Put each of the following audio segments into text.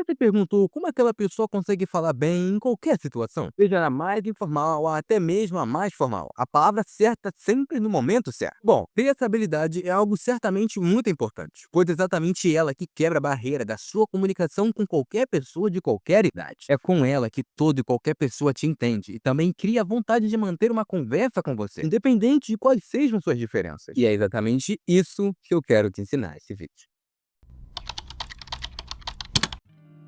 sempre perguntou como aquela pessoa consegue falar bem em qualquer situação? Seja a mais informal ou até mesmo a mais formal. A palavra certa sempre no momento certo. Bom, ter essa habilidade é algo certamente muito importante, pois é exatamente ela que quebra a barreira da sua comunicação com qualquer pessoa de qualquer idade. É com ela que toda e qualquer pessoa te entende e também cria a vontade de manter uma conversa com você, independente de quais sejam suas diferenças. E é exatamente isso que eu quero te ensinar nesse vídeo.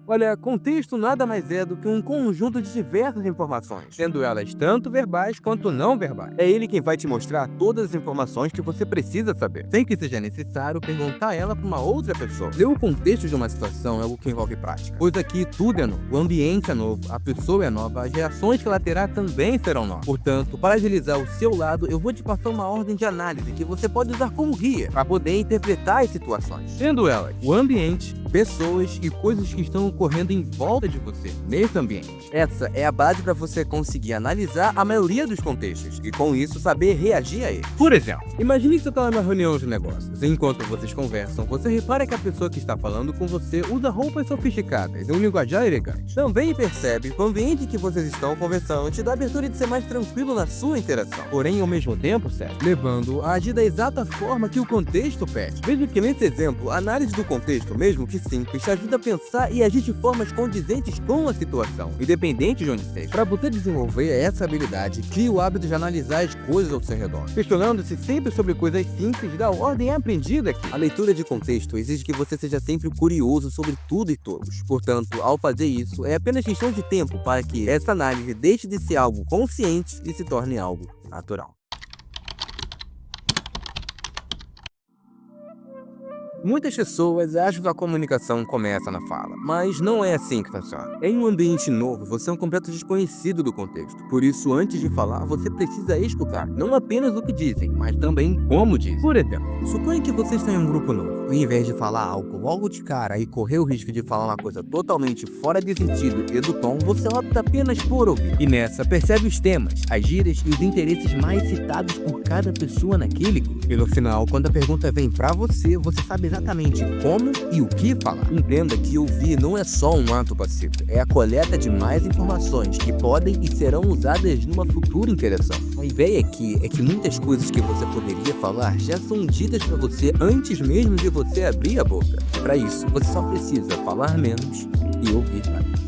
Olha, contexto nada mais é do que um conjunto de diversas informações, sendo elas tanto verbais quanto não verbais. É ele quem vai te mostrar todas as informações que você precisa saber, sem que seja necessário perguntar ela para uma outra pessoa. Ler o contexto de uma situação é algo que envolve prática, pois aqui tudo é novo, o ambiente é novo, a pessoa é nova, as reações que ela terá também serão novas. Portanto, para agilizar o seu lado, eu vou te passar uma ordem de análise que você pode usar como guia para poder interpretar as situações, sendo elas o ambiente, pessoas e coisas que estão ocorrendo em volta de você, nesse ambiente. Essa é a base para você conseguir analisar a maioria dos contextos e, com isso, saber reagir a eles. Por exemplo, imagine que você está numa reunião de negócios. Enquanto vocês conversam, você repara que a pessoa que está falando com você usa roupas sofisticadas e um linguajar elegante. Também percebe que o ambiente que vocês estão conversando te dá a abertura de ser mais tranquilo na sua interação. Porém, ao mesmo tempo, levando a agir da exata forma que o contexto pede. Veja que nesse exemplo, a análise do contexto, mesmo que simples, te ajuda a pensar e agir de formas condizentes com a situação, independente de onde seja. Para você desenvolver essa habilidade, crie o hábito de analisar as coisas ao seu redor, questionando-se sempre sobre coisas simples da ordem aprendida aqui. A leitura de contexto exige que você seja sempre curioso sobre tudo e todos. Portanto, ao fazer isso, é apenas questão de tempo para que essa análise deixe de ser algo consciente e se torne algo natural. Muitas pessoas acham que a comunicação começa na fala, mas não é assim que funciona. Em um ambiente novo, você é um completo desconhecido do contexto. Por isso, antes de falar, você precisa escutar, não apenas o que dizem, mas também como dizem. Por exemplo, suponha que você está em um grupo novo. Ao invés de falar algo logo de cara e correr o risco de falar uma coisa totalmente fora de sentido e do tom, você opta apenas por ouvir. E nessa, percebe os temas, as gírias e os interesses mais citados por cada pessoa naquele grupo. E no final, quando a pergunta vem pra você, você sabe exatamente como e o que falar. Entenda que ouvir não é só um ato passivo, é a coleta de mais informações que podem e serão usadas numa futura interação. A ideia aqui é que muitas coisas que você poderia falar já são ditas para você antes mesmo de você abrir a boca. Para isso, você só precisa falar menos e ouvir mais.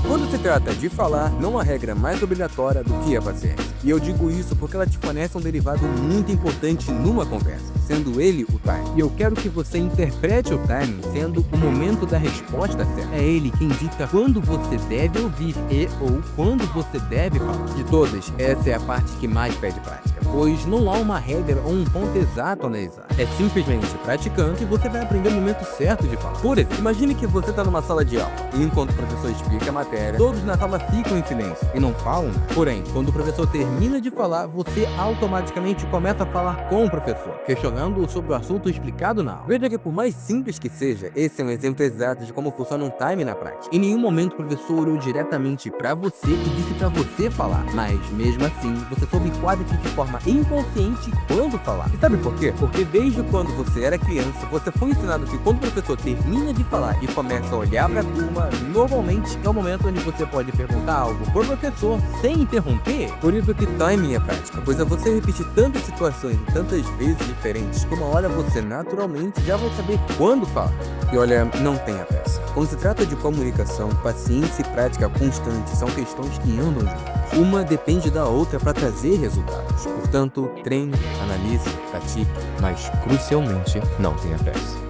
Quando se trata de falar, não há regra mais obrigatória do que a paciência. E eu digo isso porque ela te fornece um derivado muito importante numa conversa, sendo ele o time. E eu quero que você interprete o timing sendo o momento da resposta certa. É ele quem indica quando você deve ouvir e ou quando você deve falar. De todas, essa é a parte que mais pede prática, pois não há uma regra ou um ponto exato a analisar. É simplesmente praticando e você vai aprender o momento certo de falar. Por exemplo, imagine que você está numa sala de aula e enquanto o professor explica a matéria, todos na sala ficam em silêncio e não falam nada. Porém, quando o professor termina de falar, você automaticamente começa a falar com o professor, questionando-o sobre o assunto explicado na aula. Veja que por mais simples que seja, esse é um exemplo exato de como funciona um time na prática. Em nenhum momento o professor olhou diretamente para você e disse para você falar, mas mesmo assim, você soube quase que de forma inconsciente quando falar. E sabe por quê? Porque desde quando você era criança, você foi ensinado que quando o professor termina de falar e começa a olhar para a turma, normalmente é o momento onde você pode perguntar algo pro professor sem interromper. Por isso que timing é prática, pois é você repetir tantas situações e tantas vezes diferentes que uma hora você naturalmente já vai saber quando falar. E olha, não tenha pressa. Quando se trata de comunicação, paciência e prática constante são questões que andam juntas. Uma depende da outra para trazer resultados. Portanto, treine, analise, pratique, mas crucialmente não tenha pressa.